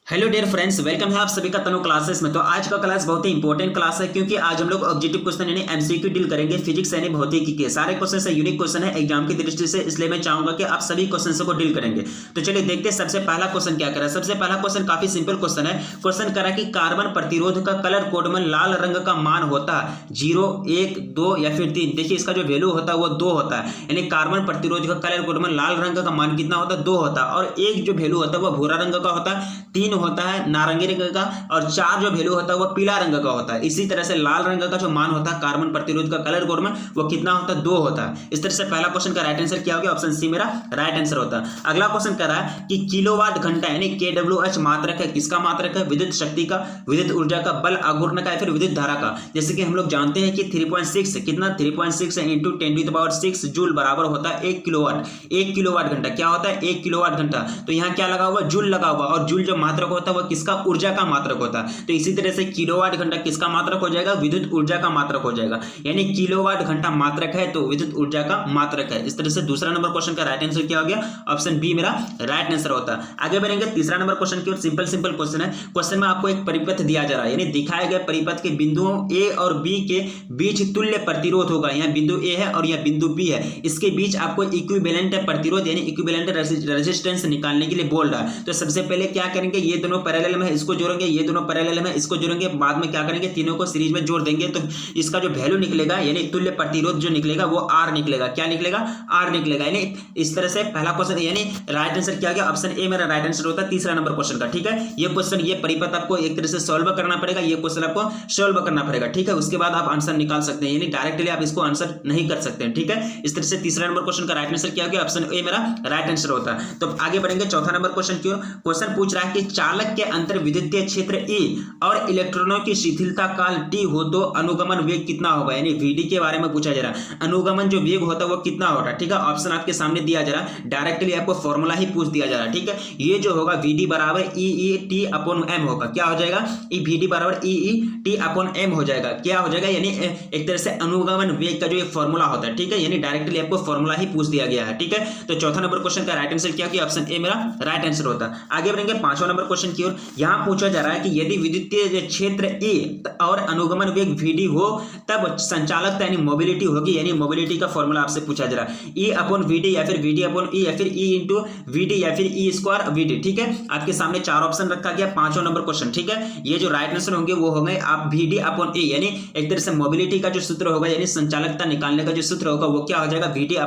Hello dear friends, welcome है आप सभी का तनु क्लासेस में। तो आज का क्लास बहुत ही इंपॉर्टेंट क्लास है क्योंकि आज हम लोग ऑब्जेक्टिव क्वेश्चन यानी एमसीक्यू डील करेंगे फिजिक्स यानी भौतिकी के। सारे क्वेश्चन से यूनिक क्वेश्चन है एग्जाम की दृष्टि से, इसलिए मैं चाहूंगा कि आप सभी क्वेश्चन को डील करेंगे। तो चलिए देखते हैं सबसे पहला क्वेश्चन क्या करा। सबसे पहला क्वेश्चन काफी सिंपल क्वेश्चन है। क्वेश्चन करा कि कार्बन प्रतिरोध का कलर कोड में लाल रंग का मान होता है 0, 1, 2 या फिर 3। देखिए इसका जो वैल्यू होता है वो 2 होता है, यानी कार्बन प्रतिरोध का कलर कोड में लाल रंग का मान कितना होता है 2 होता है। और एक जो वैल्यू होता है वो भूरा रंग का होता है, 3 होता है नारंगी रंग का, और 4 जो वैल्यू होता है वो पीला रंग का होता है। इसी तरह से लाल रंग का जो मान होता है कार्बन प्रतिरोध का कलर कोड में वो कितना होता है 2 होता है। इस तरह से पहला क्वेश्चन का राइट आंसर क्या हो गया, ऑप्शन सी मेरा राइट आंसर होता है। अगला क्वेश्चन कर रहा है कि किलोवाट घंटा यानी kWh मात्रक है, किसका मात्रक है, विद्युत शक्ति का, विद्युत ऊर्जा का, बल आघूर्ण का या फिर विद्युत धारा का। जैसे कि हम लोग जानते हैं कि 3.6 कितना 3.6 इंटू 10⁻⁶ जूल बराबर होता है 1 किलोवाट। 1 किलोवाट घंटा क्या होता है 1 किलोवाट घंटा। तो यहाँ क्या लगा हुआ जूल लगा हुआ, और जूल जो मात्रक होता है वो किसका, ऊर्जा का मात्रक होता है। तो इसी तरह से किलोवाट घंटा किसका मात्रक हो जाएगा, विद्युत ऊर्जा का मात्रक हो जाएगा। यानी किलोवाट घंटा मात्रक है तो विद्युत ऊर्जा का मात्रक है। इस तरह से दूसरा नंबर क्वेश्चन का राइट आंसर क्या हो गया, ऑप्शन बी मेरा राइट आंसर होता है। आगे बढ़ेंगे तीसरा नंबर क्वेश्चन की ओर। सिंपल क्वेश्चन है। क्वेश्चन में आपको एक परिपथ दिया जा रहा है, यानी दिखाए गए परिपथ के बिंदुओं ए और बी के बीच तुल्य प्रतिरोध होगा। यहाँ बिंदु ए है और यह बिंदु बी है, इसके बीच आपको इक्विवेलेंट प्रतिरोध यानी इक्विवेलेंट रेजिस्टेंस निकालने के लिए बोल रहा है। तो सबसे पहले क्या करेंगे, ये दोनों पैरेलल में है इसको जोड़ेंगे, ये दोनों पैरेलल में इसको जोड़ेंगे, बाद में क्या करेंगे तीनों को सीरीज में जोड़ देंगे। तो इसका जो वैल्यू निकलेगा यानी तुल्य प्रतिरोध जो निकलेगा वो आर निकलेगा। क्या निकलेगा, आर निकलेगा। यानी इस तरह से पहला क्वेश्चन यानी राइट आंसर क्या गया, ऑप्शन ए मेरा राइट आंसर होता है तीसरा नंबर क्वेश्चन का। ठीक है, ये क्वेश्चन ये परिपथ आपको एक तरह से सॉल्व करना पड़ेगा, ये क्वेश्चन आपको सॉल्व करना पड़ेगा। ठीक है, उसके बाद आप आंसर निकाल सकते हैं, यानी डायरेक्टली आप इसको आंसर नहीं कर सकते हैं। ठीक है, इस तरह से तीसरा नंबर क्वेश्चन का राइट आंसर क्या गया, ऑप्शन ए मेरा राइट आंसर होता है। तो आगे बढ़ेंगे चौथा नंबर क्वेश्चन की ओर। क्वेश्चन पूछ रहा है कि चालक के अंतर विद्युतीय क्षेत्र E और इलेक्ट्रॉनों की शिथिलता काल T हो तो अनुगमन वेग कितना होगा। यानी VD के बारे में पूछा जा रहा है, अनुगमन जो वेग होता है वो कितना होगा। ठीक है, ऑप्शन आपके सामने दिया जा रहा है, डायरेक्टली आपको फॉर्मूला ही पूछ दिया जा रहा है। ठीक है, ये जो होगा VD बराबर EE/T/m होगा। क्या हो जाएगा, VD बराबर EE/T/m हो जाएगा। क्या हो जाएगा, यानी एक तरह से अनुगमन वेग का जो ये फॉर्मूला होता है। ठीक है, यानी डायरेक्टली आपको फॉर्मूला ही पूछ दिया गया है। ठीक है, तो चौथा नंबर क्वेश्चन का राइट आंसर क्या किया, ऑप्शन ए मेरा राइट आंसर होता है। आगे बढ़ेंगे पांचवा नंबर क्वेश्चन की ओर। यहां पूछा जा रहा है कि यदि विद्युतीय क्षेत्र ए और अनुगमन वेग VD हो तब संचालकता यानी मोबिलिटी होगी। यानी मोबिलिटी का फॉर्मूला आपसे पूछा जा रहा है, E/VD या फिर VD/E या फिर E/VD या फिर E²VD। ठीक है, आपके सामने चार ऑप्शन रखा गया, पांचवा नंबर क्वेश्चन। ठीक है, ये जो राइट आंसर होंगे वो होंगे आप VD/E, यानी एक तरह से मोबिलिटी का जो सूत्र होगा यानी संचालकता निकालने का जो सूत्र होगा वो क्या हो जाएगा VD/E।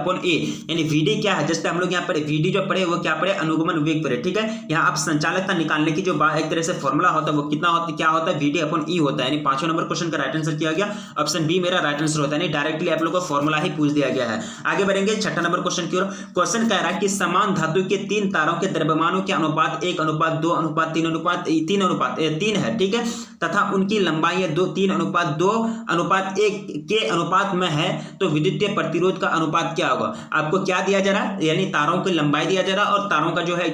यानी VD क्या है, जैसे हम लोग यहाँ पढ़े VD जो पढ़े वो क्या पढ़े, अनुगमन वेग पढ़े। ठीक है, यहाँ आप संचालकता निकालने की जो एक तरह से फॉर्मूला होता है वो कितना होता है, क्या होता है VD/E होता है। यानी पांचवा नंबर क्वेश्चन का राइट आंसर किया गया, ऑप्शन बी मेरा राइट आंसर होता है। डायरेक्टली आप लोगों को फॉर्मूला ही पूछ दिया गया है। आगे बढ़ेंगे छठा नंबर क्वेश्चन की ओर। क्वेश्चन कह रहा है कि समान धातु के 3 तारों के द्रव्यमानों के अनुपात 1:2:3:3 है। ठीक है, तथा उनकी लंबाई 3:2:1 के अनुपात में है, तो विद्युतीय प्रतिरोध का अनुपात क्या होगा। आपको क्या दिया जा रहा है, यानी तारों की लंबाई दिया जा रहा है और तारों का जो है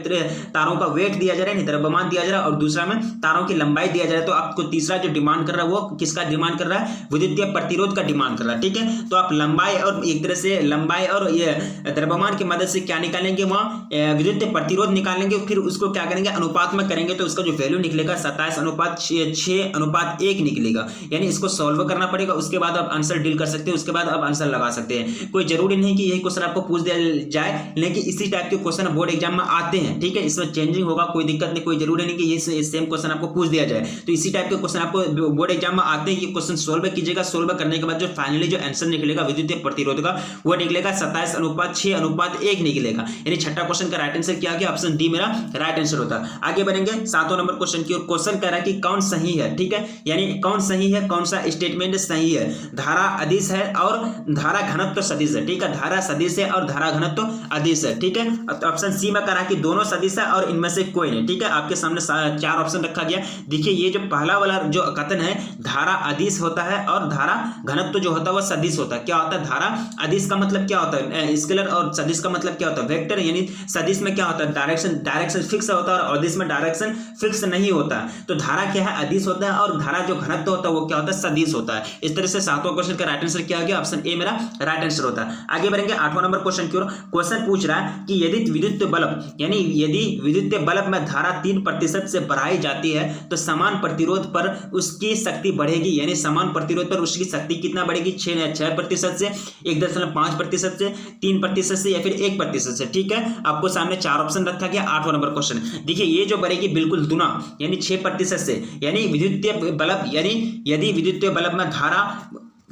तारों का वेट दिया जा रहा है, द्रव्यमान दिया जा रहा है, और दूसरा में तारों की लंबाई दिया जा रहा है। तो आपको तीसरा जो डिमांड कर रहा है वो किसका डिमांड कर रहा है, विद्युतीय प्रतिरोध का डिमांड कर रहा है। ठीक है, तो आप लंबाई और एक तरह से लंबाई और ये द्रव्यमान की मदद से क्या निकालेंगे, वहां विद्युतीय प्रतिरोध निकालेंगे, फिर उसको क्या करेंगे अनुपात में करेंगे, तो उसका जो वैल्यू निकलेगा 27:6:1 निकलेगा। यानी इसको सॉल्व करना पड़ेगा, उसके बाद आप आंसर डील कर सकते हैं, उसके बाद आप आंसर लगा सकते हैं। कोई जरूरी नहीं कि यही क्वेश्चन आपको पूछ दिया जाए, लेकिन इसी टाइप के क्वेश्चन बोर्ड एग्जाम में आते हैं। ठीक है, इसमें चेंजिंग होगा, कोई दिक्कत नहीं, कोई जरूरी नहीं कि ये सेम क्वेश्चन आपको पूछ दिया जाए। तो इसी टाइप के क्वेश्चन आपको बोर्ड एग्जाम में आते हैं, ये क्वेश्चन सॉल्व कीजिएगा। सॉल्व करने के बाद जो फाइनली जो आंसर निकलेगा विद्युतीय प्रतिरोध का वो निकलेगा 27:6:1 निकलेगा। यानी छठा क्वेश्चन का राइट आंसर क्या गया, ऑप्शन डी मेरा राइट आंसर होता है। आगे बढ़ेंगे सातवां नंबर क्वेश्चन की ओर। क्वेश्चन कह रहा है कि कौन सही है। ठीक है, यानी कौन सही है, कौन सा स्टेटमेंट सही है। धारा अदिश है और धारा घनत्व सदिश है। ठीक है, धारा सदिश है और धारा घनत्व अदिश है। ठीक है, ऑप्शन सी में कह रहा है कि दोनों सदिश है और इनमें से कोई नहीं। ठीक है, आपके सामने चार ऑप्शन रखा गया। देखिए ये जो पहला वाला जो कथन है, धारा अदिश होता है और धारा घनत्व जो होता है वह सदिश होता है। क्या होता है, धारा अदिश का मतलब क्या होता है, स्केलर, और सदिश का मतलब क्या होता है, वेक्टर। यानी सदिश में क्या होता है, डायरेक्शन फिक्स होता है और अदिश में डायरेक्शन फिक्स नहीं होता है। तो धारा क्या है, अदिश होता है, और धारा जो घनत्व होता है वो क्या होता है, सदिश होता है। इस तरह से सातवां क्वेश्चन का राइट आंसर क्या हो गया, ऑप्शन ए मेरा राइट आंसर होता है। आगे बढ़ेंगे आठवां नंबर क्वेश्चन की ओर। क्वेश्चन पूछ रहा है कि यदि विद्युत बल्ब यानी यदि विद्युत बल्ब में धारा 3 3% से बढ़ाई जाती है तो समान प्रतिरोध पर उसकी शक्ति बढ़ेगी, यानी समान प्रतिरोध पर उसकी शक्ति कितना बढ़ेगी, 6% से, 1.5% से, 3% से या फिर 1% से। ठीक है, आपको सामने 4 ऑप्शन रखा गया। 8वां नंबर क्वेश्चन देखिए, ये जो बढ़ेगी बिल्कुल दुना, यानी 6% से, यानी विद्युतीय बल्ब, यानी यदि विद्युतीय बल्ब में धारा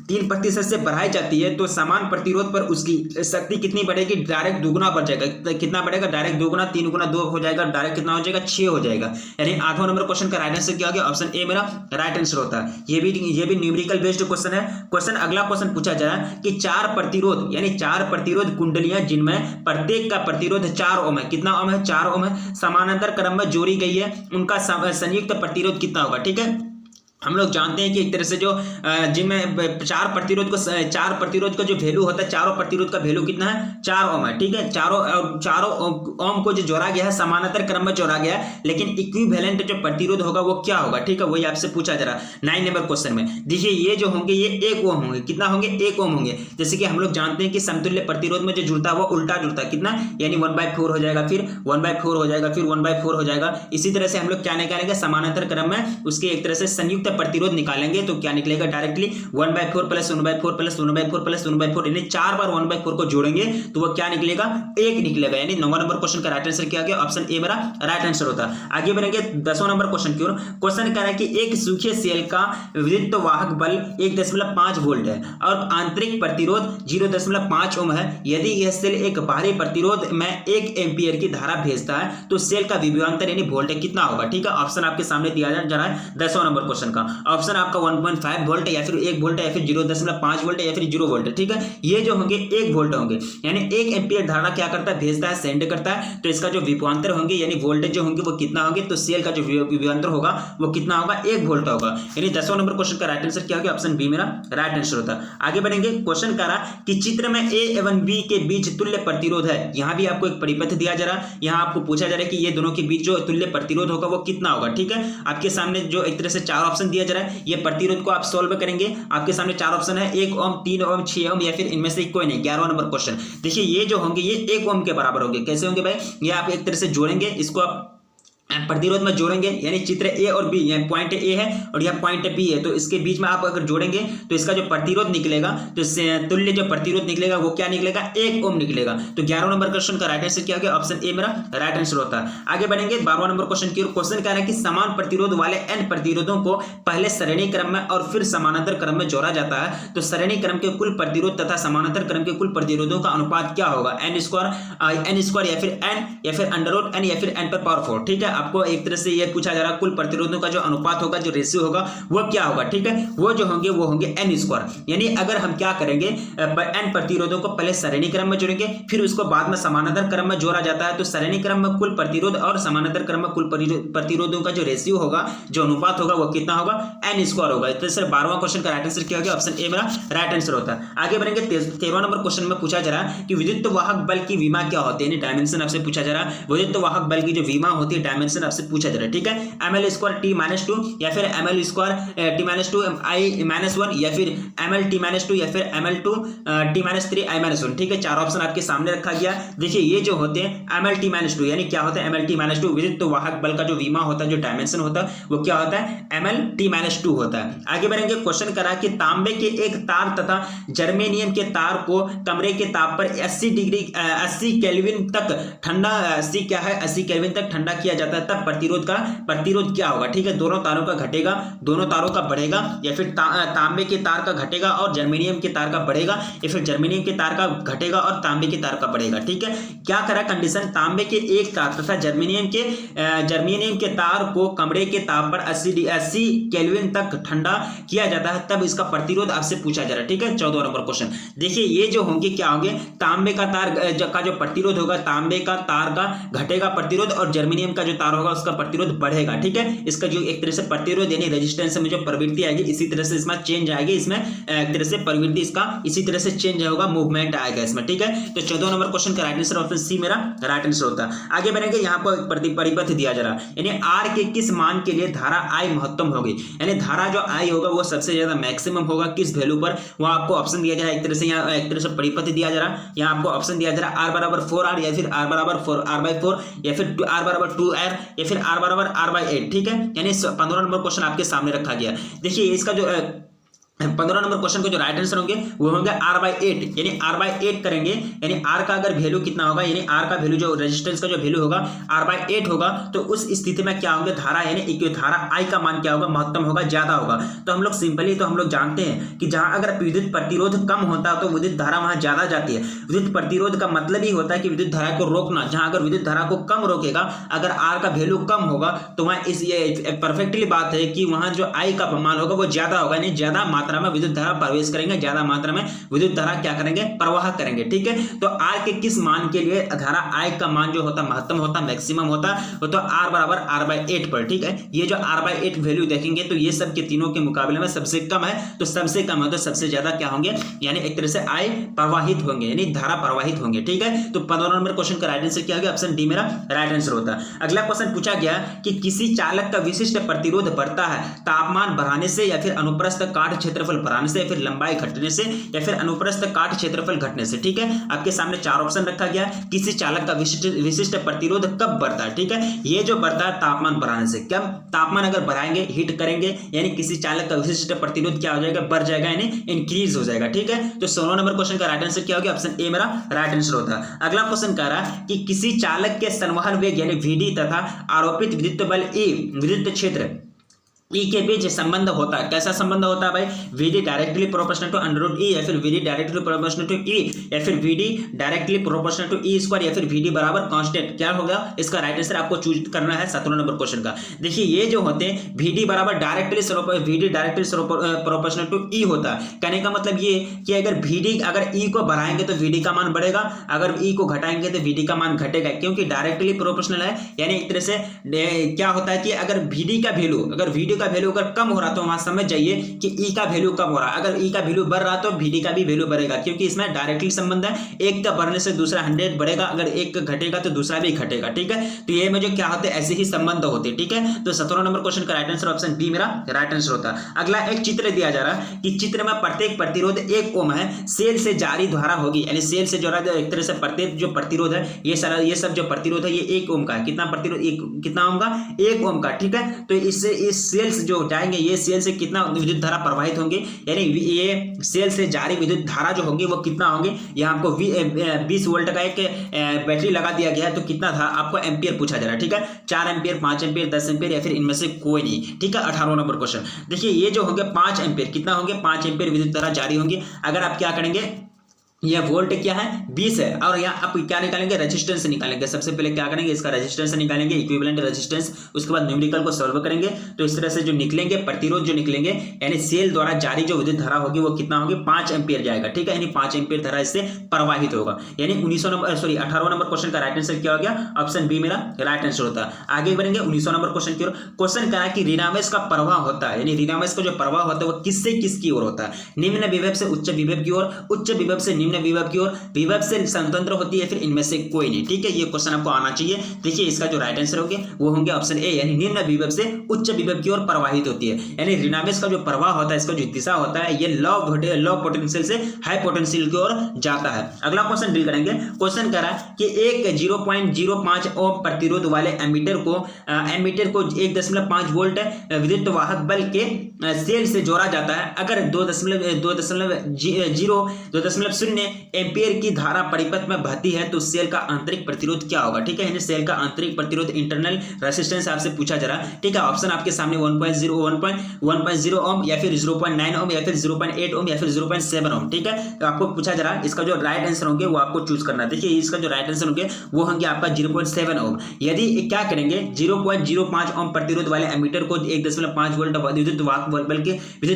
3% से बढ़ाई जाती है तो समान प्रतिरोध पर उसकी शक्ति कितनी बढ़ेगी, डायरेक्ट दुगुना बढ़ जाएगा। कितना बढ़ेगा, डायरेक्ट दुगुना, 3 गुना 2 हो जाएगा, डायरेक्ट कितना हो जाएगा, 6 हो जाएगा। यानी 8वां नंबर क्वेश्चन का राइट आंसर क्या हो गया, ऑप्शन ए मेरा राइट आंसर होता है। ये भी न्यूमेरिकल बेस्ड क्वेश्चन है। क्वेश्चन अगला क्वेश्चन पूछा जा रहा है कि 4 प्रतिरोध, यानी 4 प्रतिरोध कुंडलियां जिनमें प्रत्येक का प्रतिरोध 4 ओम है, कितना ओम है, 4 ओम है, समानांतर क्रम में जोड़ी गई है, उनका संयुक्त प्रतिरोध कितना होगा। ठीक है, हम लोग जानते हैं कि एक तरह से जो जिनमें 4 प्रतिरोध का जो वैल्यू होता है, चारों प्रतिरोध का वैल्यू कितना है, 4 ओम है। ठीक है, चारों ओम को जो जोड़ा गया है समानांतर क्रम में जोड़ा गया है, लेकिन इक्विवेलेंट जो प्रतिरोध होगा वो क्या होगा। ठीक है, वही आपसे पूछा जा रहा है 9 नंबर क्वेश्चन में। देखिए, ये जो होंगे ये 1 ओम होंगे, कितना होंगे, 1 ओम होंगे। जैसे कि हम लोग जानते हैं कि समतुल्य प्रतिरोध में जो जुड़ता है वो उल्टा जुड़ता है, कितना, यानी 1/4 हो जाएगा, फिर 1/4 हो जाएगा, फिर 1/4 हो जाएगा। इसी तरह से हम लोग क्या निकालेंगे, समानांतर क्रम में उसके एक तरह से संयुक्त प्रतिरोध निकालेंगे तो क्या निकलेगा, डायरेक्टली 1/4 प्लस 1/4 प्लस 1/4 प्लस 1/4, यानी 4 बार 1/4 को जोड़ेंगे तो वो क्या निकलेगा, 1 निकलेगा। यानी 9वां नंबर क्वेश्चन का राइट आंसर क्या गया, ऑप्शन ए मेरा राइट आंसर होता है। आगे बढ़ेंगे 10वां नंबर क्वेश्चन की ओर। क्वेश्चन कह रहा है कि एक सूखे सेल का विद्युत वाहक बल 1.5 वोल्ट है और आंतरिक प्रतिरोध 0.5 ओम है। यदि यह सेल एक बाहरी प्रतिरोध में 1 एम्पीयर की धारा भेजता है तो सेल का विभवांतर यानी वोल्टेज कितना होगा। ठीक है, ऑप्शन आपके सामने दिया जा रहा है 10वां नंबर क्वेश्चन का। ऑप्शन आपका 1.5 वोल्ट है, या फिर 1 वोल्ट है, या फिर 0.5 वोल्ट है, या फिर 0 वोल्ट है। ठीक है, ये जो होंगे 1 वोल्ट होंगे, यानी 1 एम्पीयर धारा क्या करता है, भेजता है, सेंड करता है। तो इसका जो विभवांतर होंगे यानी वोल्टेज जो होंगे वो कितना होंगे, तो सेल का जो विभवांतर होगा वो कितना होगा, 1 वोल्ट होगा। यानी 10वां नंबर क्वेश्चन का राइट आंसर क्या होगा, ऑप्शन बी मेरा राइट आंसर होता है। आगे बढ़ेंगे, क्वेश्चन कह रहा कि चित्र में ए एवं बी के बीच तुल्य प्रतिरोध है। यहां भी आपको एक परिपथ दिया जा रहा है, यहां आपको पूछा जा रहा है कि ये दोनों के बीच जो तुल्य प्रतिरोध होगा वो कितना होगा। ठीक है, आपके सामने जो एक तरह से 4 ऑप्शन दिया जा रहा है, ये प्रतिरोध को आप सॉल्व करेंगे। आपके सामने 4 ऑप्शन है, 1 ओम, 3 ओम, 6 ओम, या फिर इनमें से कोई नहीं। 11वां नंबर क्वेश्चन देखिए, ये जो होंगे ये 1 ओम के बराबर होंगे। कैसे होंगे भाई, ये आप एक तरह से जोड़ेंगे, इसको आप प्रतिरोध में जोड़ेंगे, यानी चित्र ए और बी, यह पॉइंट ए है और यह पॉइंट बी है, तो इसके बीच में आप अगर जोड़ेंगे तो इसका जो प्रतिरोध निकलेगा, तो तुल्य जो प्रतिरोध निकलेगा वो क्या निकलेगा, 1 ओम निकलेगा। तो 11वां नंबर क्वेश्चन का राइट आंसर क्या हो गया, ऑप्शन ए मेरा राइट आंसर होता है। आगे बढ़ेंगे 12वां नंबर क्वेश्चन की ओर। क्वेश्चन कह रहा है कि समान प्रतिरोध वाले n प्रतिरोधों को पहले श्रेणी क्रम में और फिर समानांतर क्रम में जोड़ा जाता है, तो श्रेणी क्रम के कुल प्रतिरोध तथा समानांतर क्रम के कुल प्रतिरोधों का अनुपात क्या होगा, n स्क्वायर या फिर n या फिर अंडर n या फिर n पर पावर 4। ठीक है, आपको एक तरह से ये पूछा जा रहा है कुल प्रतिरोधों का जो अनुपात होगा, जो रेशियो होगा वो क्या होगा। ठीक है, वो जो होंगे वो होंगे n स्क्वायर। यानी अगर हम क्या करेंगे, n प्रतिरोधों को पहले श्रेणी क्रम में जोड़ेंगे, फिर उसको बाद में समानांतर क्रम में जोड़ा जाता है, तो श्रेणी क्रम में कुल प्रतिरोध और समानांतर क्रम में कुल प्रतिरोधों का जो रेशियो होगा, जो अनुपात होगा वो कितना होगा, n स्क्वायर होगा। तो सर 12वां क्वेश्चन का राइट आंसर क्या होगा, ऑप्शन ए मेरा राइट आंसर होता है। आगे बढ़ेंगे 13वां नंबर क्वेश्चन में पूछा जा रहा है कि विद्युत वाहक बल की विमा क्या होती है, यानी डायमेंशन आपसे पूछा जा रहा है। विद्युत वाहक बल की जो विमा होती है, डायमेंशन आपसे पूछा जा रहा है। ठीक है, ml स्क्वायर t-2 या फिर ml स्क्वायर t-2 i-1 या फिर ml t-2 या फिर ml2 t-3 i-1। ठीक है, 4 ऑप्शन आपके सामने रखा गया। देखिए, ये जो होते हैं ml t-2, यानी क्या होता है ml t-2, विद्युत वाहक बल का जो विमा होता है, जो डायमेंशन होता है वो क्या होता है, ml t-2 होता है। आगे बढ़ेंगे, क्वेश्चन करा कि तांबे के एक तार तथा जर्मेनियम के तार को कमरे के ताप पर 80 केल्विन तक ठंडा 80 केल्विन तक ठंडा किया जाता है, तब प्रतिरोध क्या होगा। ठीक है, दोनों तारों का घटेगा, दोनों तारों का बढ़ेगा, या फिर तांबे के तार का घटेगा और जर्मेनियम के तार का बढ़ेगा, या फिर जर्मेनियम के तार का घटेगा और तांबे के तार का बढ़ेगा। ठीक है, क्या करा कंडीशन, तांबे के एक तार तथा जर्मेनियम के तार को कमरे के ताप पर 80 केल्विन तक ठंडा किया जाता है, तब इसका प्रतिरोध आपसे पूछा जा रहा है। ठीक है, 14वां नंबर क्वेश्चन देखिए, ये जो होंगे क्या होंगे, तांबे का तार का जो प्रतिरोध होगा, तांबे का तार का घटेगा प्रतिरोध और जर्मेनियम का जो तार होगा उसका प्रतिरोध बढ़ेगा। ठीक है, इसका जो एक तरह से प्रतिरोध यानी रेजिस्टेंस में जो प्रवृत्ति आएगी, इसी तरह से इसमें चेंज आएगी, इसमें एक तरह से प्रवृत्ति इसका इसी तरह से चेंज होगा, मूवमेंट आएगा इसमें। ठीक है, तो 14 नंबर क्वेश्चन का राइट आंसर ऑप्शन सी मेरा राइट आंसर होता है। आगे बढ़ेंगे, यहाँ पर परिपथ दिया जा रहा है, यानी आर के किस मान के लिए धारा आई महत्तम होगी, यानी धारा जो आई होगा वो सबसे ज्यादा मैक्सिमम होगा किस वैल्यू पर, वहां आपको ऑप्शन दिया जा रहा है। एक तरह से यहाँ एक तरह से परिपथ दिया जा रहा है, यहाँ आपको ऑप्शन दिया जा रहा है r बराबर 4r या फिर r बराबर 4r/4 या फिर r बराबर 2r स्क्वायर या फिर आर बराबर आर बाई 8, ठीक है। यानी 15 नंबर क्वेश्चन आपके सामने रखा गया। देखिए इसका जो 15 नंबर क्वेश्चन को जो राइट आंसर होंगे वो होंगे r/8, यानी r/8 करेंगे, यानी r का अगर वैल्यू कितना होगा, यानी r का वैल्यू जो रेजिस्टेंस का जो वैल्यू होगा r/8 होगा, तो उस स्थिति में क्या होंगे, धारा यानी धारा I का मान क्या होगा, महत्तम होगा, ज्यादा होगा। तो हम लोग सिंपली तो हम लोग जानते हैं कि जहां अगर विद्युत प्रतिरोध कम होता है तो विद्युत धारा वहां ज्यादा जाती है। विद्युत प्रतिरोध का मतलब ही होता है कि विद्युत धारा को रोकना। जहां अगर विद्युत धारा को कम रोकेगा, अगर r का वैल्यू कम होगा तो वहां इस ये परफेक्टली बात है कि वहां जो I का मान होगा वो ज्यादा होगा, यानी ज्यादा मात्रा में विद्युत धारा प्रवेश करेंगे, ज्यादा मात्रा में विद्युत धारा क्या करेंगे, प्रवाह करेंगे, ठीक है। तो R के किस मान के लिए धारा I का मान जो होता महत्तम होता, मैक्सिमम होता, वो तो R बराबर r/8 पर, ठीक है। ये जो r/8 वैल्यू देखेंगे तो ये सब के तीनों के मुकाबले में सबसे कम है, तो सबसे कम है तो सबसे ज्यादा क्या होंगे, यानी एक तरह से I प्रवाहित होंगे, यानी धारा प्रवाहित होंगे, ठीक है। तो 15 नंबर क्वेश्चन का राइट आंसर क्या होगा, ऑप्शन डी मेरा राइट आंसर होता है। अगला क्वेश्चन पूछा गया कि किसी चालक का विशिष्ट प्रतिरोध बढ़ता है तापमान बढ़ाने से या फिर अनुप्रस्थ काट क्षेत्रफल बढ़ाने से या फिर लंबाई घटने से या फिर अनुप्रस्थ काट क्षेत्रफल घटने से, ठीक है। आपके सामने चार ऑप्शन रखा गया। किसी चालक का विशिष्ट प्रतिरोध कब बढ़ता है, ठीक है। ये जो बढ़ता है तापमान बढ़ाने से। कब तापमान अगर बढ़ाएंगे, हीट करेंगे, यानी किसी चालक का विशिष्ट प्रतिरोध क्या हो जाएगा, बढ़ जाएगा, यानी इंक्रीज हो जाएगा, ठीक है। तो 16 नंबर क्वेश्चन का राइट आंसर क्या होगा, ऑप्शन ए मेरा राइट आंसर होता है। अगला क्वेश्चन कह रहा है कि किसी चालक के संवहन वेग यानी VD तथा आरोपित विद्युत बल E विद्युत क्षेत्र E के बीच संबंध होता है। कैसा संबंध होता है भाई, VD directly proportional to √E या फिर VD directly proportional to E या फिर VD directly proportional to E square या फिर VD बराबर कांस्टेंट। क्या होगा इसका राइट आंसर, आपको चूज करना है 17 नंबर क्वेश्चन का। देखिए ये जो होते हैं VD बराबर डायरेक्टली प्रोपोर्शनल टू E होता है। कहने का मतलब ये कि अगर VD अगर E को बढ़ाएंगे तो VD का मान बढ़ेगा, अगर E को घटाएंगे तो VD का मान घटेगा, क्योंकि डायरेक्टली प्रोपोर्शनल है। यानी एक तरह से क्या होता है कि अगर VD का वैल्यू का वैल्यू अगर कम हो रहा तो वहां समझ जाइए कि E का वैल्यू कम हो रहा है। अगर E का वैल्यू बढ़ रहा तो VD का भी वैल्यू बढ़ेगा, क्योंकि इसमें डायरेक्टली संबंध है। एक का बढ़ने से दूसरा 100 बढ़ेगा, अगर एक का घटेगा तो दूसरा भी घटेगा, ठीक है। तो ये में जो क्या होते हैं, ऐसे ही संबंध होते हैं, ठीक है। तो 17 नंबर क्वेश्चन का राइट आंसर ऑप्शन बी मेरा राइट आंसर होता है। अगला एक चित्र दिया जा रहा है कि चित्र में प्रत्येक प्रतिरोध 1 ओम है, सेल से जारी धारा होगी, यानी सेल से जो एक तरह से प्रत्येक जो प्रतिरोध है, ये सब जो प्रतिरोध है ये 1 ओम का है। कितना प्रतिरोध, कितना ओम का, 1 ओम का, ठीक है। तो इससे इस सेल से जो जाएंगे, ये सेल से कितना विद्युत धारा प्रवाहित होंगे, यानी ये सेल से जारी विद्युत धारा जो होंगे वो कितना होंगे। यहाँ आपको 20 वोल्ट का एक बैटरी लगा दिया गया है, तो कितना था आपको एम्पियर पूछा जा रहा है, ठीक है। 4 एम्पियर, 5 एम्पियर, 10 एम्पियर या फिर इनमें से कोई नहीं, ठीक है। 18 नंबर क्वेश्चन देखिए, ये जो होंगे 5 एम्पियर, कितना होंगे, 5 एम्पियर विद्युत धारा जारी होंगी। अगर आप क्या करेंगे, यह वोल्ट क्या है 20 है, और यहाँ आप क्या निकालेंगे, रेजिस्टेंस निकालेंगे। सबसे पहले क्या करेंगे, इसका रेजिस्टेंस निकालेंगे, इक्विवेलेंट रेजिस्टेंस, उसके बाद न्यूमेरिकल को सॉल्व करेंगे। तो इस तरह से जो निकलेंगे प्रतिरोध जो निकलेंगे, यानी सेल द्वारा जारी जो विद्युत धारा होगी वो कितना होगी, 5 एम्पियर जाएगा, ठीक है। यानी 5 एम्पियर धारा इससे प्रवाहित होगा। यानी 18 नंबर क्वेश्चन का राइट आंसर क्या हो गया, ऑप्शन बी मेरा राइट आंसर होता है। आगे बढ़ेंगे 19 नंबर क्वेश्चन की ओर। क्वेश्चन क्या है कि ऋणावेश का प्रवाह होता है, यानी ऋणावेश का जो प्रवाह होता है वो किससे किसकी ओर होता है, निम्न विभव से उच्च विभव की ओर, उच्च विभव से निम्न विभव की ओर, विभव से स्वतंत्र होती है, फिर इनमें से कोई नहीं, ठीक है। ये क्वेश्चन आपको आना चाहिए। देखिए इसका जो राइट आंसर होगा वो होंगे ऑप्शन ए, यानी निम्न विभव से उच्च विभव की ओर प्रवाहित होती है। यानी ऋणावेश का जो प्रवाह होता है, इसका जो दिशा होता है, ये लो पोटेंशियल से हाई पोटेंशियल की ओर जाता है। अगला क्वेश्चन डील करेंगे। क्वेश्चन कह रहा है कि एक 0.05 ओम प्रतिरोध वाले एमीटर को 1.5 वोल्ट विद्युत वाहक बल के सेल से जोड़ा जाता है। अगर 2.0 एम्पियर की धारा परिपथ में बहती है तो सेल का आंतरिक प्रतिरोध क्या होगा, ठीक है। यानी सेल का आंतरिक प्रतिरोध, इंटरनल रेजिस्टेंस आपसे पूछा जा रहा है, ठीक है। ऑप्शन आपके सामने 1.0 ओम या फिर 0.9 ओम या फिर 0.8 ओम या फिर 0.7 ओम, ठीक है। तो आपको पूछा जा रहा है, इसका जो राइट आंसर होंगे वो आपको चूज करना है। देखिए इसका जो राइट आंसर होंगे वो होंगे आपका 0.7 ओम। यदि क्या करेंगे, 0.05 ओम प्रतिरोध वाले एमीटर को 1.5 वोल्ट विद्युत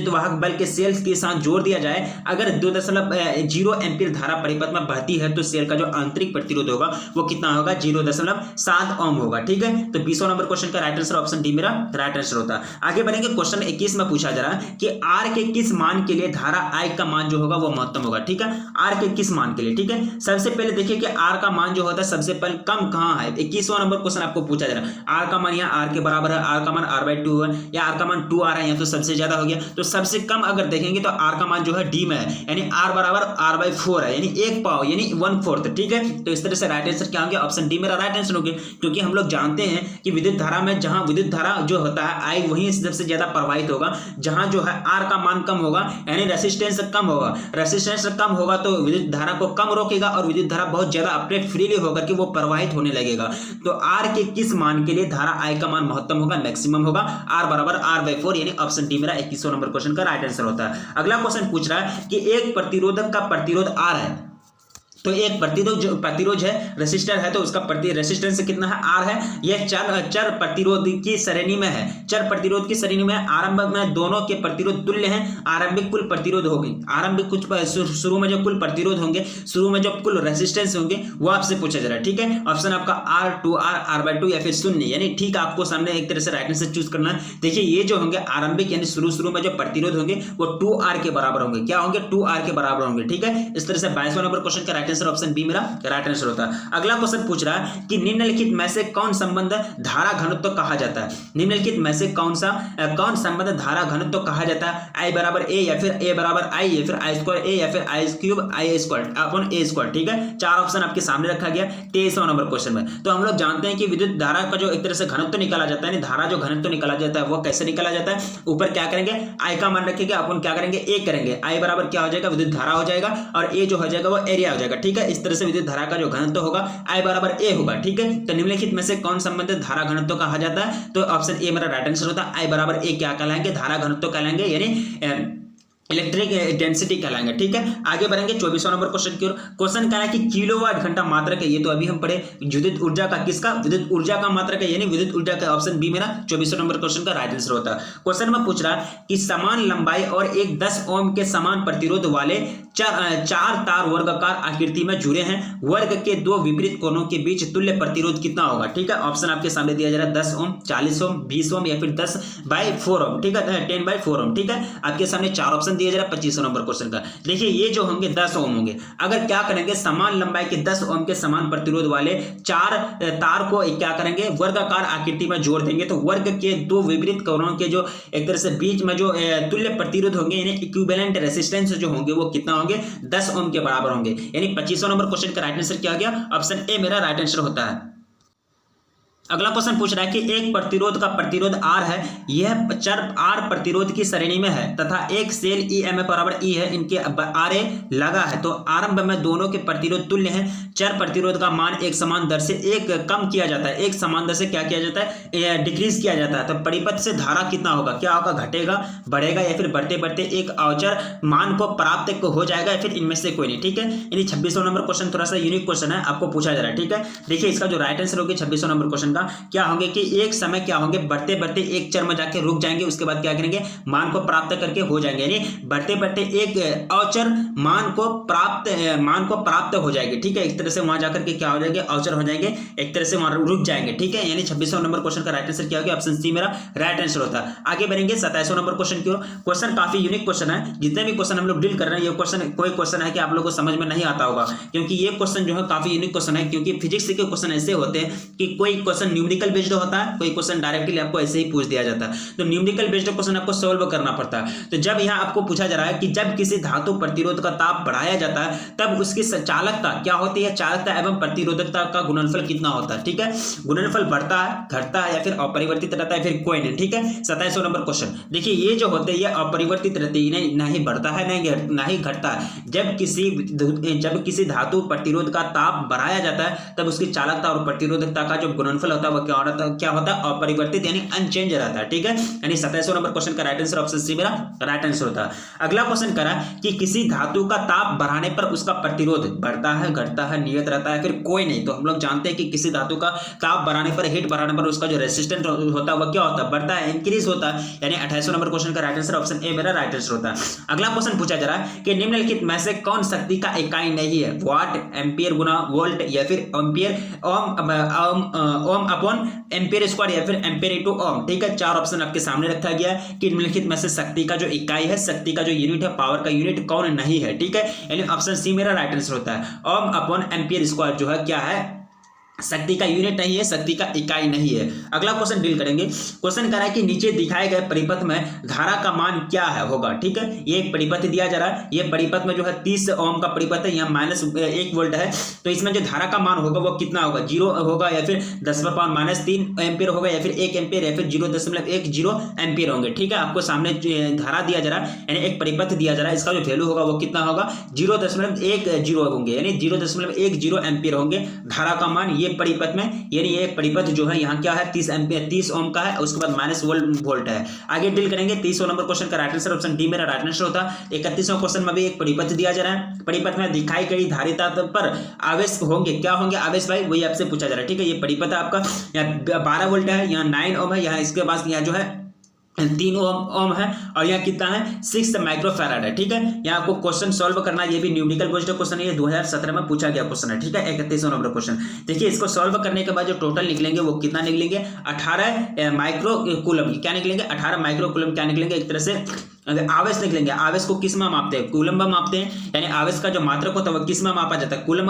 वाहक बल के सेल्स के साथ जोड़ दिया जाए, अगर 2.0 एम्पियर धारा परिपथ में बहती है तो सेल का जो आंतरिक प्रतिरोध होगा वो कितना होगा, 0.7 ओम होगा, ठीक है। तो 20 नंबर क्वेश्चन का राइट आंसर ऑप्शन डी मेरा राइट आंसर होता है। आगे बढ़ेंगे क्वेश्चन 21 में पूछा जा रहा है कि आर के किस मान के लिए धारा आई का मान जो होगा वो महत्तम होगा, ठीक है। आर के किस मान के लिए, ठीक है। सबसे पहले देखिए कि आर का मान जो होता है सबसे पहले कम कहां है। 21वां नंबर क्वेश्चन आपको पूछा जा रहा है, आर का मान यहाँ आर के बराबर है, आर का मान r/2 है, या आर का मान 2 आ रहा है, यहाँ तो सबसे ज्यादा हो गया। तो सबसे कम अगर देखेंगे तो आर का मान जो है डी में है, यानी आर बराबर r/4 4 है, यानी 1 पाव यानी 1/4, ठीक है। तो इस तरह से राइट आंसर क्या होंगे, ऑप्शन डी मेरा राइट आंसर होंगे, क्योंकि हम लोग जानते हैं कि विद्युत धारा में जहां विद्युत धारा जो होता है आई वहीं सबसे ज्यादा प्रवाहित होगा जहां जो है आर का मान कम होगा, यानी रेसिस्टेंस कम होगा। रेसिस्टेंस कम होगा तो विद्युत धारा को कम रोकेगा और विद्युत धारा बहुत ज्यादा अपने फ्रीली होकर के वो प्रवाहित होने लगेगा। तो आर के किस मान के लिए धारा आई का मान महत्तम होगा, मैक्सिमम होगा, आर बराबर R/4, यानी ऑप्शन डी मेरा 21 नंबर क्वेश्चन का राइट आंसर होता है। अगला क्वेश्चन पूछ रहा है कि एक प्रतिरोधक का प्रतिरोध आर है, तो एक प्रतिरोध है, रेसिस्टर है, तो उसका रेसिस्टेंस कितना है, आर है। यह चर प्रतिरोध की श्रेणी में है, चर प्रतिरोध की श्रेणी में आरंभ में दोनों के प्रतिरोध तुल्य हैं। आरंभिक कुल प्रतिरोध होगी, आरंभिक कुछ शुरू में जो कुल प्रतिरोध होंगे, शुरू में जो कुल रेसिस्टेंस होंगे वो आपसे पूछा जा रहा है, ठीक है। ऑप्शन आपका R2R, R/2 या फिर शून्य, यानी ठीक आपको सामने एक तरह से राइट आंसर चूज करना है। देखिए ये जो होंगे आरंभिक यानी शुरू में जो प्रतिरोध होंगे वो 2R के बराबर होंगे, क्या होंगे, 2R के बराबर होंगे, ठीक है। इस तरह से 22वां नंबर क्वेश्चन का राइट आंसर ऑप्शन बी मेरा राइट आंसर होता है। अगला क्वेश्चन पूछ रहा है कि निम्नलिखित में से कौन संबंध धारा घनत्व कहा जाता है, निम्नलिखित में से कौन संबंध धारा घनत्व कहा जाता है, I बराबर A या फिर A बराबर I या फिर I² A या फिर I³ अपॉन A², ठीक है। चार ऑप्शन आपके सामने रखा गया 23वां नंबर क्वेश्चन में। तो हम लोग जानते हैं कि विद्युत धारा का जो एक तरह से घनत्व निकाला जाता है, धारा जो घनत्व निकाला जाता है वो कैसे निकाला जाता है, ऊपर क्या करेंगे, I का मान रखेंगे, अपन क्या करेंगे, A करेंगे, I बराबर क्या हो जाएगा, विद्युत धारा हो जाएगा, और A जो हो जाएगा वो एरिया हो जाएगा, ठीक है। इस तरह से विद्युत धारा का जो घनत्व होगा I बराबर A होगा, ठीक है। तो निम्नलिखित में से कौन संबंध धारा घनत्व कहा जाता है, तो ऑप्शन ए मेरा राइट आंसर होता है। I बराबर A क्या कहलाएंगे, धारा घनत्व कहलाएंगे, यानी इलेक्ट्रिक डेंसिटी कहलाएंगे, ठीक है। आगे बढ़ेंगे 24वां नंबर क्वेश्चन की ओर। क्वेश्चन कह रहा है कि किलोवाट घंटा मात्रक है, ये तो अभी हम पढ़े, विद्युत ऊर्जा का, किसका, विद्युत ऊर्जा का मात्रक है, यानी विद्युत ऊर्जा का, ऑप्शन बी मेरा 24वां नंबर क्वेश्चन का राइट आंसर होता है। क्वेश्चन में पूछ रहा है कि समान लंबाई और एक 10 ओम के समान प्रतिरोध वाले चार तार वर्गाकार आकृति में जुड़े हैं, वर्ग के दो विपरीत कोणों के बीच तुल्य प्रतिरोध कितना होगा, ठीक है। ऑप्शन आपके सामने दिया जा रहा है 10 ओम, 40 ओम, 20 ओम या फिर 10/4 ओम, ठीक है, 10/4 ओम, ठीक है। आपके सामने चार ऑप्शन दिए जा रहा है 25 नंबर क्वेश्चन का। देखिए ये जो होंगे 10 ओम होंगे, अगर क्या करेंगे, समान लंबाई के 10 ओम के समान प्रतिरोध वाले चार तार को क्या करेंगे, वर्गाकार आकृति में जोड़ देंगे, तो वर्ग के दो विपरीत कोणों के जो एक तरह से बीच में जो तुल्य प्रतिरोध होंगे, यानी इक्विवेलेंट रेजिस्टेंस जो होंगे वो कितना होंगे, 10 ओम के बराबर होंगे, यानी 25वां नंबर क्वेश्चन का राइट आंसर क्या हो गया, ऑप्शन ए मेरा राइट आंसर होता है। अगला क्वेश्चन पूछ रहा है कि एक प्रतिरोध का प्रतिरोध R है, यह चर R प्रतिरोध की श्रेणी में है तथा एक सेल EMF बराबर E है, इनके RA लगा है, तो आरंभ में दोनों के प्रतिरोध तुल्य हैं। चर प्रतिरोध का मान एक समान दर से एक कम किया जाता है, एक समान दर से क्या किया जाता है, डिक्रीज किया जाता है, तो परिपथ से धारा कितना होगा, क्या होगा, घटेगा, बढ़ेगा या फिर बढ़ते बढ़ते एक अचर मान को प्राप्त हो जाएगा या फिर इनमें से कोई नहीं, ठीक है। यानी 26वां नंबर क्वेश्चन थोड़ा सा यूनिक क्वेश्चन है, आपको पूछा जा रहा है, ठीक है। देखिए इसका जो राइट आंसर होगा 26वां नंबर क्वेश्चन का क्या होंगे कि एक समय क्या होंगे, बढ़ते बढ़ते एक चर में जाके रुक जाएंगे, उसके बाद क्या करेंगे, मान को प्राप्त करके हो जाएंगे, यानी बढ़ते बढ़ते एक अचर मान को प्राप्त हो जाएगी, ठीक है। इस तरह से वहां जाकर के क्या हो जाएंगे, अचर हो जाएंगे, एक तरह से वहां रुक जाएंगे, ठीक है। यानी 26वां नंबर क्वेश्चन का राइट आंसर क्या होगा, ऑप्शन सी मेरा राइट आंसर होता है। आगे बढ़ेंगे 27वां नंबर क्वेश्चन की ओर। क्वेश्चन काफी यूनिक क्वेश्चन है, जितने भी क्वेश्चन हम लोग डील कर रहे हैं, ये क्वेश्चन कोई क्वेश्चन है कि आप लोगों को समझ में नहीं आता होगा, क्योंकि ये क्वेश्चन जो है काफी यूनिक क्वेश्चन है, क्योंकि फिजिक्स के क्वेश्चन ऐसे होते हैं कि कोई क्वेश्चन न्यूमेरिकल बेस्ड होता है, कोई क्वेश्चन डायरेक्टली आपको ऐसे ही पूछ दिया जाता है, तो न्यूमेरिकल बेस्ड क्वेश्चन आपको सॉल्व करना पड़ता है। तो जब यहाँ आपको पूछा जा रहा है कि जब किसी धातु प्रतिरोध का ताप बढ़ाया जाता है तब उसकी चालकता क्या होती है, चालकता एवं प्रतिरोधकता का गुणनफल कितना होता है, ठीक है। गुणनफल बढ़ता है, घटता है या फिर अपरिवर्तित रहता है, फिर कोई नहीं, ठीक है। 27वां नंबर क्वेश्चन देखिए, ये जो होते हैं ये अपरिवर्तित रहती है, नहीं बढ़ता है ना ही घटता है। जब किसी धातु प्रतिरोध का ताप बढ़ाया जाता है तब उसकी चालकता और प्रतिरोधकता का जो गुणनफल होता है वो क्या होता है, अपरिवर्तित यानी अनचेंज रहता है, ठीक है। यानी 27वां नंबर क्वेश्चन का राइट आंसर ऑप्शन सी मेरा राइट आंसर होता है। अगला क्वेश्चन करा कि किसी धातु का ताप बढ़ाने पर उसका प्रतिरोध बढ़ता है, घटता है, नियत रहता है, फिर कोई नहीं। तो हम लोग जानते हैं कि किसी धातु का ताप बढ़ाने पर, हीट बढ़ाने पर उसका जो रेजिस्टेंस होता है वह क्या होता है, बढ़ता है, इंक्रीज होता है, यानी 28वां नंबर क्वेश्चन का राइट आंसर ऑप्शन ए मेरा राइट आंसर होता है। अगला क्वेश्चन पूछा जा रहा है कि निम्नलिखित में से कौन शक्ति का इकाई नहीं है, वाट, एम्पियर गुना वोल्ट या फिर एम्पियर, ओम अपॉन एम्पियर स्क्वायर या फिर एम्पियर इनटू ओम, ठीक है। चार ऑप्शन आपके सामने रखा गया है कि निम्नलिखित में से शक्ति का जो इकाई है, शक्ति का जो यूनिट है, पावर का यूनिट कौन नहीं है, ठीक है। यानी ऑप्शन सी मेरा राइट आंसर होता है। ओम अपॉन एम्पियर स्क्वायर जो है क्या है, शक्ति का यूनिट नहीं है, शक्ति का इकाई नहीं है। अगला क्वेश्चन डील करेंगे। क्वेश्चन कह रहा है कि नीचे दिखाए गए परिपथ में धारा का मान क्या है होगा। ठीक है, ये एक परिपथ दिया जा रहा है, ये परिपथ में जो है 30 ओम का परिपथ है, यहाँ -1 वोल्ट है, तो इसमें जो धारा का मान होगा वो कितना होगा, 0 होगा या फिर 10⁻³ एम्पियर होगा या फिर 1 एम्पियर या फिर 0.10 एम्पियर होंगे। ठीक है, आपको सामने धारा दिया जा रहा है, यानी एक परिपथ दिया जा रहा है, इसका जो वैल्यू होगा वो कितना होगा, 0.10 होंगे, यानी 0.10 एम्पियर होंगे धारा का मान ये परिपथ में। यानी ये परिपथ जो है यहाँ क्या है, 30 एम्पियर 30 ओम का है, उसके बाद -1 है। आगे डील करेंगे। 30वां नंबर क्वेश्चन का राइट आंसर ऑप्शन डी मेरा राइट आंसर होता है। 31वां क्वेश्चन में भी एक परिपथ दिया जा रहा है, परिपथ में दिखाई गई धारिता पर आवेश होंगे, क्या होंगे आवेश भाई, वही आपसे पूछा जा रहा है। ठीक है, ये परिपथ है आपका, यहाँ 12 वोल्ट है, यहाँ 9 ओम है, यहाँ इसके पास यहाँ जो है 3 ओम है, और यहाँ कितना है 6 माइक्रोफैराड है। ठीक है, यहाँ आपको क्वेश्चन सॉल्व करना है, ये भी न्यूमेरिकल बेस्ड क्वेश्चन है, ये 2017 में पूछा गया क्वेश्चन है। ठीक है, 31वां नंबर क्वेश्चन। देखिए, इसको सॉल्व करने के बाद जो टोटल निकलेंगे वो कितना निकलेंगे, 18 माइक्रो कूलम। क्या निकलेंगे, 18 माइक्रो कूलम क्या निकलेंगे, एक तरह से आवेश निकलेंगे। आवेश को किस में मापते हैं, कूलम में मापते हैं, यानी आवेश का जो मात्रक होता है वो किस में मापा जाता है, कूलम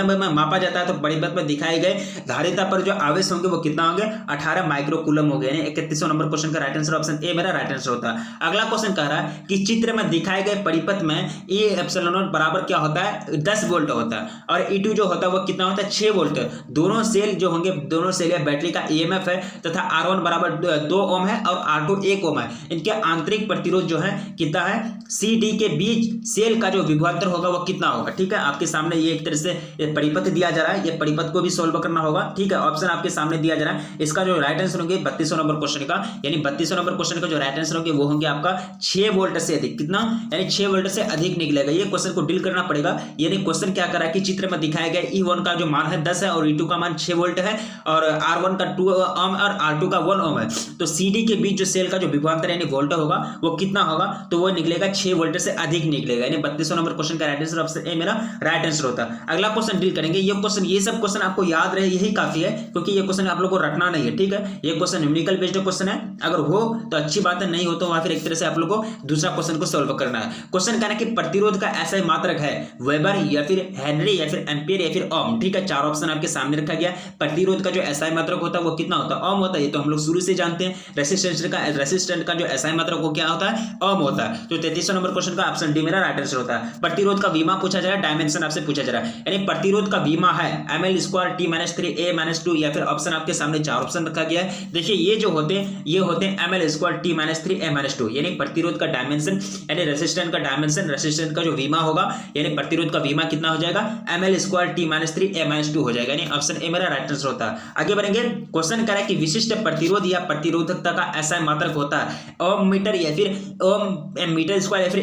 में मापा जाता है। तो परिपथ में दिखाए गए धारिता पर जो आवेश होंगे वो कितना होंगे, 18 माइक्रो कूलम हो गए, यानी 31वां नंबर क्वेश्चन का राइट आंसर ऑप्शन ए मेरा राइट आंसर होता है। अगला क्वेश्चन कह रहा है कि चित्र में दिखाए गए परिपथ में ए एप्सिलॉन नॉट बराबर क्या होता है, 10 वोल्ट होता है, और E2 जो होता है वो कितना होता है, 6 वोल्ट। दोनों सेल जो होंगे, दोनों सेल या बैटरी का EMF है, तथा R1 बराबर 2 ओम है और R2 1 ओम है। इनके आंतरिक प्रतिरोध जो है कितना है, CD के बीच सेल का जो विभवांतर होगा वो कितना होगा। ठीक है, आपके सामने ये एक तरह से परिपथ दिया जा रहा है, ये परिपथ को भी सॉल्व करना होगा। ठीक है, ऑप्शन आपके सामने दिया जा रहा है, इसका जो राइट आंसर होंगे 32वां नंबर क्वेश्चन का, यानी 32वां नंबर क्वेश्चन का जो राइट आंसर होंगे वो होंगे आपका 6 वोल्ट से अधिक। कितना, यानी 6 वोल्ट से अधिक निकलेगा। ये क्वेश्चन को डील करना पड़ेगा। यानी क्वेश्चन क्या कर रहा है कि चित्र में दिखाया गया E1 का जो मान है 10 है और E2 का मान 6 वोल्ट है, और R1 का 2 ओम और R2 का 1 ओम है, तो CD के बीच जो सेल का जो विभवांतर यानी वोल्ट होगा वो कितना होगा, तो वो निकलेगा 6 वोल्ट से अधिक निकलेगा, यानी 32वां नंबर क्वेश्चन का राइट आंसर ऑप्शन ए मेरा राइट आंसर होता है। अगला क्वेश्चन डील करेंगे। ये सब क्वेश्चन आपको याद रहे यही काफी है, क्योंकि ये क्वेश्चन आप लोग को रटना नहीं है। ठीक है, ये क्वेश्चन न्यूमेरिकल बेस्ड क्वेश्चन है, अगर हो तो अच्छी बात है, नहीं हो तो वहां फिर एक तरह से आप लोग को दूसरा क्वेश्चन को सॉल्व करना है। क्वेश्चन कहना है कि प्रतिरोध का ऐसा मात्रक है, वेबर या फिर हेनरी या फिर एम्पियर या फिर ओम। ठीक है, 4 ऑप्शन आपके सामने रखा गया। प्रतिरोध का जो एसआई मात्रक होता है वो कितना होता है, ओम होता है, ये तो हम लोग शुरू से जानते हैं। रेसिस्टेंट का जो एसआई मात्रक वो क्या होता है, ओम होता है। तो 33वां नंबर क्वेश्चन का ऑप्शन डी मेरा राइट आंसर होता है। प्रतिरोध का विमा पूछा जा रहा है, डायमेंशन आपसे पूछा जा रहा है, यानी प्रतिरोध का विमा है ml² T-3 A-2, या फिर ऑप्शन आपके सामने 4 ऑप्शन रखा गया है। देखिए, ये जो होते हैं ये होते हैं ml² T-3 A-2, यानी प्रतिरोध का डायमेंशन, यानी रेसिस्टेंट का डायमेंशन, रेसिस्टेंट का जो विमा होगा, यानी प्रतिरोध का विमा कितना हो जाएगा, ml² T-3 A-2 हो जाएगा, यानी ऑप्शन ए मेरा राइट आंसर होता है। आगे बढ़ेंगे। क्वेश्चन कह रहा है कि विशिष्ट प्रतिरोध या प्रतिरोधकता का ऐसा मात्रक होता है, ओम मीटर या फिर ओम मीटर स्क्वायर या फिर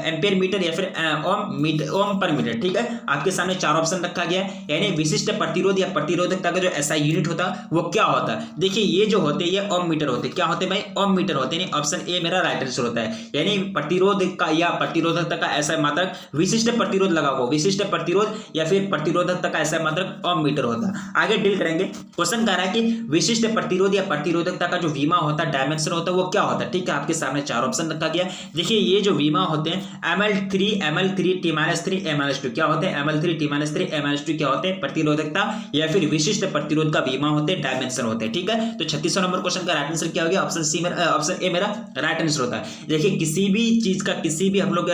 एम्पियर मीटर या फिर ओम पर मीटर। ठीक है, आपके सामने 4 ऑप्शन रखा गया है, यानी विशिष्ट प्रतिरोध या प्रतिरोधकता का जो एसआई यूनिट होता है वो क्या होता है। देखिए, ये जो होते हैं ये ओम मीटर होते हैं, क्या होते हैं भाई, ओम मीटर होते हैं, ऑप्शन ए मेरा राइट आंसर होता है। यानी प्रतिरोध का या प्रतिरोधकता का ऐसा मात्रक, विशिष्ट प्रतिरोध लगा हुआ, विशिष्ट प्रतिरोध या फिर प्रतिरोधकता का ऐसा मात्रक ओम मीटर होता है। आगे डील करेंगे। क्वेश्चन कह रहा है कि विशिष्ट प्रतिरोध या प्रतिरोधकता का जो विमा होता है, डायमेंशन होता है, वो क्या होता है। ठीक है, आपके सामने 4 ऑप्शन रखा गया। देखिए, ये जो विमा होते हैं ml3 T-3 A-2 क्या होते हैं, ml3 T-3 A-2 क्या होते हैं, प्रतिरोधकता या फिर विशिष्ट प्रतिरोध का विमा होते हैं, डायमेंशन होते हैं। ठीक है, तो 36वां नंबर क्वेश्चन का राइट आंसर क्या हो गया, ऑप्शन ए मेरा राइट आंसर होता है। देखिए, किसी भी चीज का, किसी भी हम लोग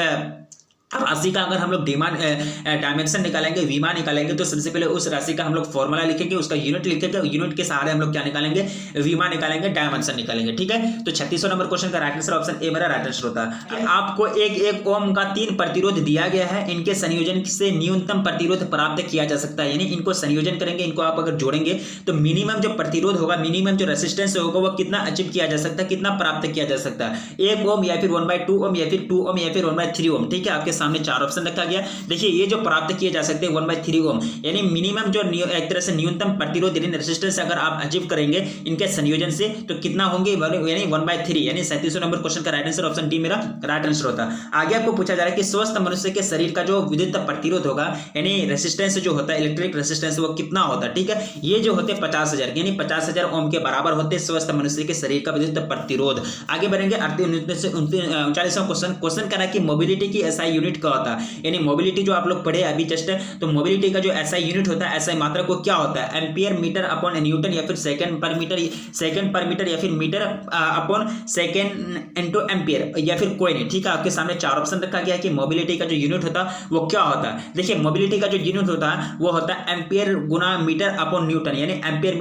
राशि का अगर हम लोग डायमेंशन निकालेंगे, विमा निकालेंगे, तो सबसे पहले उस राशि का हम लोग फॉर्मूला लिखेंगे, उसका यूनिट लिखेंगे, यूनिट के सहारे हम लोग क्या निकालेंगे, विमा निकालेंगे, डायमेंशन निकालेंगे। ठीक है, तो 36वां नंबर क्वेश्चन का राइट आंसर ऑप्शन ए मेरा राइट आंसर होता है। आपको एक ओम का 3 प्रतिरोध दिया गया है, इनके संयोजन से न्यूनतम प्रतिरोध प्राप्त किया जा सकता है, यानी इनको संयोजन करेंगे, इनको आप अगर जोड़ेंगे तो मिनिमम जो प्रतिरोध होगा, मिनिमम जो रेसिस्टेंस होगा वो कितना अचीव किया जा सकता है, कितना प्राप्त किया जा सकता है, 1 ओम या फिर 1/2 ओम या फिर 2 ओम या फिर 1/3 ओम। ठीक है, आपके सामने 4 ऑप्शन रखा गया। देखिए, ये जो प्राप्त किए जा सकते हैं 1/3 ओम, यानी मिनिमम जो एक तरह से न्यूनतम प्रतिरोध यानी रेजिस्टेंस अगर आप अचीव करेंगे इनके संयोजन से तो कितना होंगे, यानी 1/3, यानी 37वां नंबर क्वेश्चन का राइट आंसर ऑप्शन डी मेरा राइट आंसर होता है। आगे आपको पूछा जा रहा है कि स्वस्थ मनुष्य के शरीर का जो विद्युत प्रतिरोध होगा, यानी रेजिस्टेंस जो होता है, इलेक्ट्रिक रेजिस्टेंस, वो कितना होता है। ठीक है, ये जो होते हैं 50,000, यानी 50,000 ओम के बराबर होते हैं स्वस्थ मनुष्य के शरीर का विद्युत प्रतिरोध। आगे बढ़ेंगे 39वां क्वेश्चन। क्वेश्चन कह रहा है कि मोबिलिटी की एसआई यूनिट क्या होता है, यानी मोबिलिटी जो आप लोग पढ़े अभी जस्ट, तो मोबिलिटी का जो एसआई यूनिट होता है, एसआई मात्रक वो क्या होता है, एम्पियर मीटर अपॉन न्यूटन या फिर सेकंड पर मीटर या फिर metre upon second into ampere या फिर कोई नहीं। ठीक है, आपके सामने चार ऑप्शन रखा गया है कि मोबिलिटी का जो यूनिट होता है वो क्या होता है। देखिए मोबिलिटी का जो यूनिट होता है वो होता है एम्पियर गुना मीटर अपॉन न्यूटन, यानी एम्पियर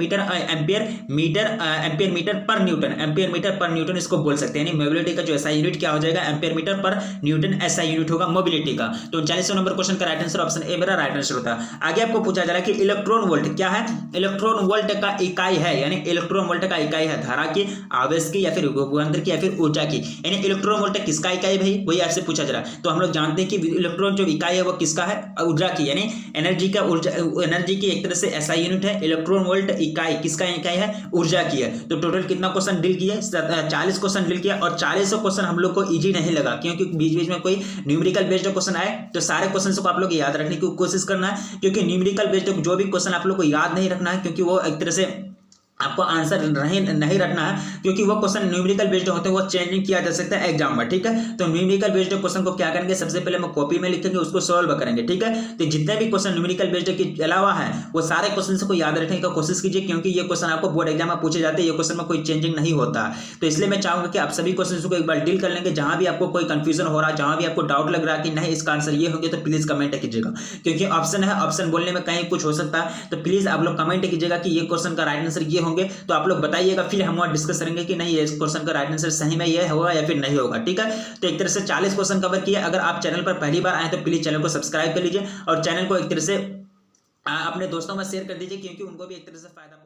मीटर पर न्यूटन इसको बोल सकते हैं। यानी मोबिलिटी का जो एसआई यूनिट क्या हो जाएगा, एम्पियर मीटर पर न्यूटन एसआई यूनिट होगा मोबिलिटी का। तो 39वां नंबर क्वेश्चन का राइट आंसर ऑप्शन ए मेरा राइट आंसर होता है। आगे आपको पूछा जा रहा है कि इलेक्ट्रॉन वोल्ट क्या है, इलेक्ट्रॉन वोल्ट का इकाई है, यानी इलेक्ट्रॉन वोल्ट का इकाई है धारा की, आवेश की या फिर विभवांतर की या फिर ऊर्जा की, यानी इलेक्ट्रॉन वोल्ट किसका इकाई भाई, वही आपसे पूछा जा रहा है। तो हम लोग जानते हैं कि इलेक्ट्रॉन जो इकाई है वो किसका है, ऊर्जा की, यानी एनर्जी का, ऊर्जा एनर्जी की एक तरह से एसआई यूनिट है। इलेक्ट्रॉन वोल्ट इकाई किसका इकाई है, ऊर्जा की है। तो टोटल कितना क्वेश्चन डील किया, 40 क्वेश्चन डील किया, और 40 क्वेश्चन हम लोग को इजी नहीं लगा, क्योंकि बीच बीच में कोई न्यूमेरिकल बेस्ड क्वेश्चन आए तो सारे क्वेश्चन को आप लोग याद रखने की कोशिश करना है, क्योंकि न्यूमेरिकल बेस्ड जो भी क्वेश्चन आप लोग को याद नहीं रखना है, क्योंकि वो एक तरह से आपको आंसर नहीं रखना है, क्योंकि वो क्वेश्चन न्यूमेरिकल बेस्ड होते हैं, वो चेंजिंग किया जा सकता है एग्जाम में। ठीक है, तो न्यूमेरिकल बेस्ड क्वेश्चन को क्या करेंगे, सबसे पहले हम कॉपी में लिखेंगे, उसको सॉल्व करेंगे। ठीक है, तो जितने भी क्वेश्चन न्यूमेरिकल बेस्ड के अलावा है वो सारे क्वेश्चन को याद रखने की कोशिश कीजिए, क्योंकि ये क्वेश्चन आपको बोर्ड एग्जाम में पूछे जाते हैं, ये क्वेश्चन में कोई चेंजिंग नहीं होता। तो इसलिए मैं चाहूंगा कि आप सभी क्वेश्चन को एक बार डील कर लेंगे। जहां भी आपको कोई कंफ्यूजन हो रहा है, जहां भी आपको डाउट लग रहा है कि नहीं इसका आंसर ये होंगे, तो प्लीज कमेंट कीजिएगा, क्योंकि ऑप्शन है, ऑप्शन बोलने में कहीं कुछ हो सकता है। तो प्लीज आप लोग कमेंट कीजिएगा कि ये क्वेश्चन का राइट आंसर ये होंगे, तो आप लोग बताइएगा, फिर हम वहां डिस्कस करेंगे कि नहीं ये क्वेश्चन का राइट आंसर सही में ये होगा या फिर नहीं होगा। ठीक है, तो एक तरह से 40 क्वेश्चन कवर किए। अगर आप चैनल पर पहली बार आए तो प्लीज चैनल को सब्सक्राइब कर लीजिए और चैनल को एक तरह से अपने दोस्तों में शेयर कर दीजिए, क्योंकि उनको भी एक तरह से फायदा